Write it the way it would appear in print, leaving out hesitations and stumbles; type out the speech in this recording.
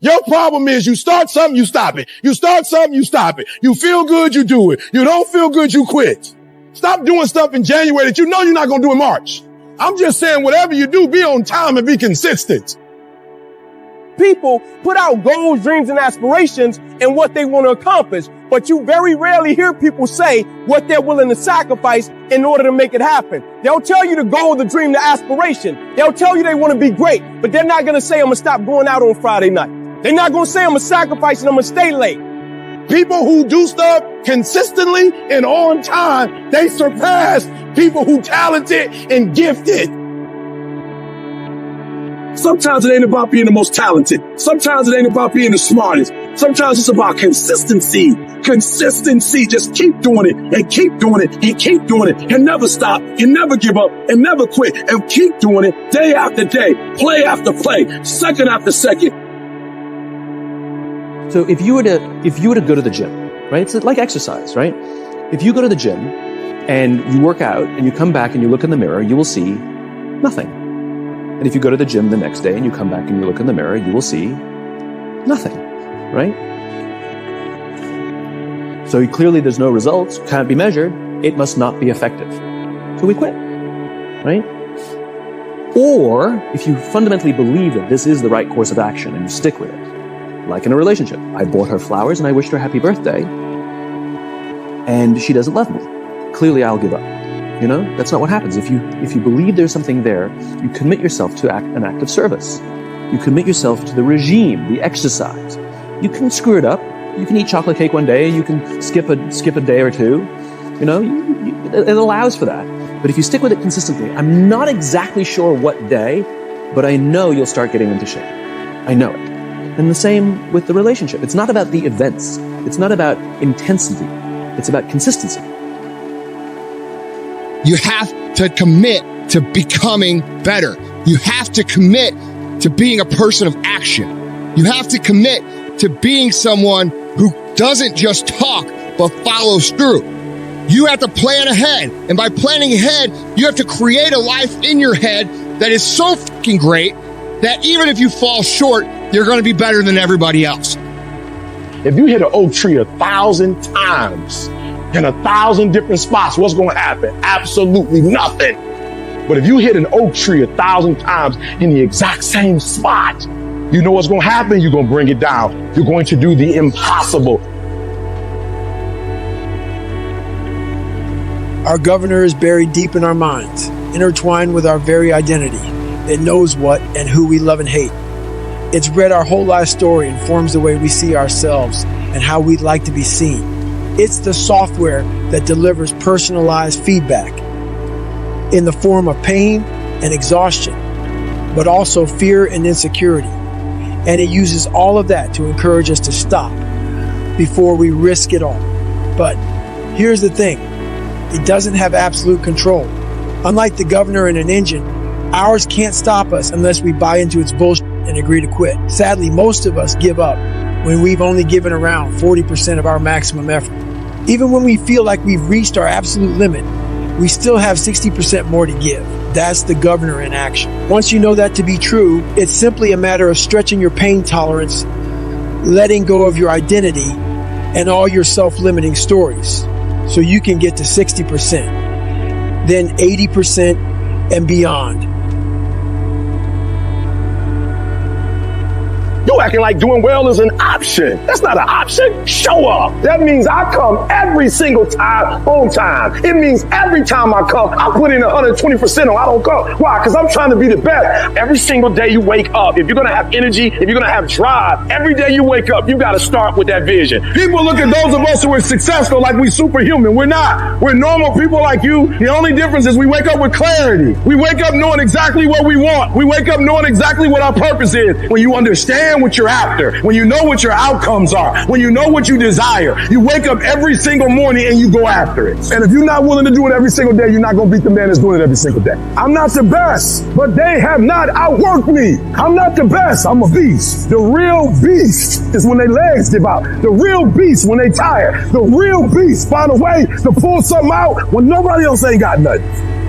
Your problem is you start something, you stop it. You start something, you stop it. You feel good, you do it. You don't feel good, you quit. Stop doing stuff in January that you know you're not going to do in March. I'm just saying whatever you do, be on time and be consistent. People put out goals, dreams, and aspirations and what they want to accomplish, but you very rarely hear people say what they're willing to sacrifice in order to make it happen. They'll tell you the goal, the dream, the aspiration. They'll tell you they want to be great, but they're not going to say, I'm going to stop going out on Friday night. They're not going to say, I'm going to sacrifice and I'm going to stay late. People who do stuff consistently and on time, they surpass people who talented and gifted. Sometimes it ain't about being the most talented. Sometimes it ain't about being the smartest. Sometimes it's about consistency. Consistency. Just keep doing it and keep doing it and keep doing it and never stop and never give up and never quit and keep doing it day after day, play after play, second after second. So if you were to go to the gym, right? It's like exercise, right? If you go to the gym and you work out and you come back and you look in the mirror, you will see nothing. And if you go to the gym the next day and you come back and you look in the mirror, you will see nothing, right? So clearly there's no results, can't be measured, it must not be effective. So we quit, right? Or if you fundamentally believe that this is the right course of action and you stick with it, like in a relationship, I bought her flowers and I wished her happy birthday, and she doesn't love me. Clearly I'll give up. You know, that's not what happens. If you believe there's something there, you commit yourself to an act of service. You commit yourself to the regime, the exercise. You can screw it up. You can eat chocolate cake one day. You can skip a day or two. You know, it allows for that. But if you stick with it consistently, I'm not exactly sure what day, but I know you'll start getting into shape. I know it. And the same with the relationship. It's not about the events. It's not about intensity. It's about consistency. You have to commit to becoming better. You have to commit to being a person of action. You have to commit to being someone who doesn't just talk, but follows through. You have to plan ahead. And by planning ahead, you have to create a life in your head that is so fucking great that even if you fall short, you're going to be better than everybody else. If you hit an oak tree 1,000 times, in 1,000 different spots, what's going to happen? Absolutely nothing. But if you hit an oak tree 1,000 times in the exact same spot, you know what's going to happen? You're going to bring it down. You're going to do the impossible. Our governor is buried deep in our minds, intertwined with our very identity. It knows what and who we love and hate. It's read our whole life story and forms the way we see ourselves and how we'd like to be seen. It's the software that delivers personalized feedback in the form of pain and exhaustion, but also fear and insecurity. And it uses all of that to encourage us to stop before we risk it all. But here's the thing, it doesn't have absolute control. Unlike the governor in an engine, ours can't stop us unless we buy into its bullshit and agree to quit. Sadly, most of us give up when we've only given around 40% of our maximum effort. Even when we feel like we've reached our absolute limit, we still have 60% more to give. That's the governor in action. Once you know that to be true, it's simply a matter of stretching your pain tolerance, letting go of your identity and all your self-limiting stories so you can get to 60%, then 80% and beyond. You're acting like doing well is an option. That's not an option. Show up. That means I come every single time on time. It means every time I come, I put in 120% or I don't come. Why? Because I'm trying to be the best. Every single day you wake up, if you're going to have energy, if you're going to have drive, every day you wake up, you got to start with that vision. People look at those of us who are successful like we superhuman. We're not. We're normal people like you. The only difference is we wake up with clarity. We wake up knowing exactly what we want. We wake up knowing exactly what our purpose is. When you understand what you're after, when you know what your outcomes are, when you know what you desire, you wake up every single morning and you go after it. And if you're not willing to do it every single day, you're not going to beat the man that's doing it every single day. I'm not the best, but they have not outworked me. I'm not the best. I'm a beast. The real beast is when their legs give out. The real beast when they tired. The real beast, by the way, to pull something out when nobody else ain't got nothing.